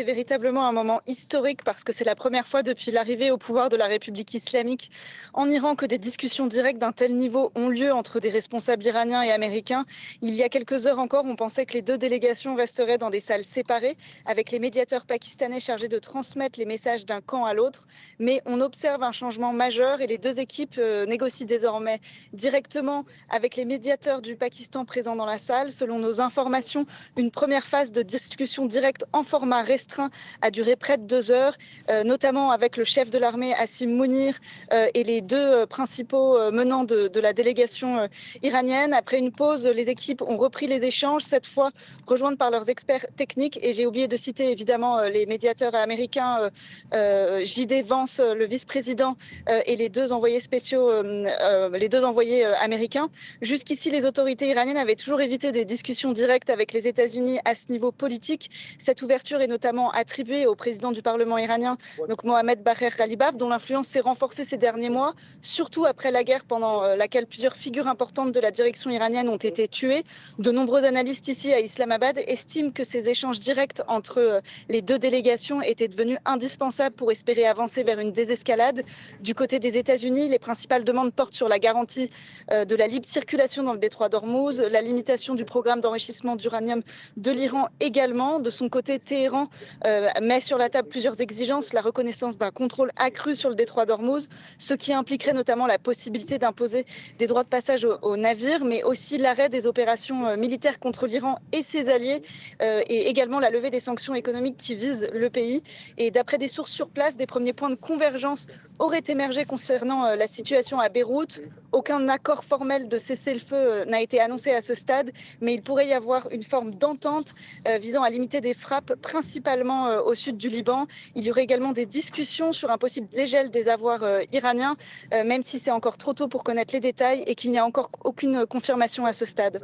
C'est véritablement un moment historique parce que c'est la première fois depuis l'arrivée au pouvoir de la République islamique en Iran que des discussions directes d'un tel niveau ont lieu entre des responsables iraniens et américains. Il y a quelques heures encore, on pensait que les deux délégations resteraient dans des salles séparées avec les médiateurs pakistanais chargés de transmettre les messages d'un camp à l'autre. Mais on observe un changement majeur et les deux équipes négocient désormais directement avec les médiateurs du Pakistan présents dans la salle. Selon nos informations, une première phase de discussion directe en format restreint a duré près de 2 heures, notamment avec le chef de l'armée Hassim Mounir et les deux principaux menants de la délégation iranienne. Après une pause, les équipes ont repris les échanges, cette fois rejointes par leurs experts techniques. Et j'ai oublié de citer évidemment les médiateurs américains, J.D. Vance, le vice-président, et les deux envoyés spéciaux, les deux envoyés américains. Jusqu'ici, les autorités iraniennes avaient toujours évité des discussions directes avec les États-Unis à ce niveau politique. Cette ouverture est notamment attribuée au président du Parlement iranien, donc Mohamed Bagher Ghalibaf, dont l'influence s'est renforcée ces derniers mois, surtout après la guerre pendant laquelle plusieurs figures importantes de la direction iranienne ont été tuées. De nombreux analystes ici à Islamabad estiment que ces échanges directs entre les deux délégations étaient devenus indispensables pour espérer avancer vers une désescalade. Du côté des États-Unis, les principales demandes portent sur la garantie de la libre circulation dans le détroit d'Ormuz, la limitation du programme d'enrichissement d'uranium de l'Iran également. De son côté, Téhéran met sur la table plusieurs exigences, la reconnaissance d'un contrôle accru sur le détroit d'Ormuz, ce qui impliquerait notamment la possibilité d'imposer des droits de passage aux navires, mais aussi l'arrêt des opérations militaires contre l'Iran et ses alliés, et également la levée des sanctions économiques qui visent le pays. Et d'après des sources sur place, des premiers points de convergence auraient émergé concernant la situation à Beyrouth. Aucun accord formel de cessez-le-feu n'a été annoncé à ce stade, mais il pourrait y avoir une forme d'entente visant à limiter des frappes principalement au sud du Liban. Il y aurait également des discussions sur un possible dégel des avoirs iraniens, même si c'est encore trop tôt pour connaître les détails et qu'il n'y a encore aucune confirmation à ce stade.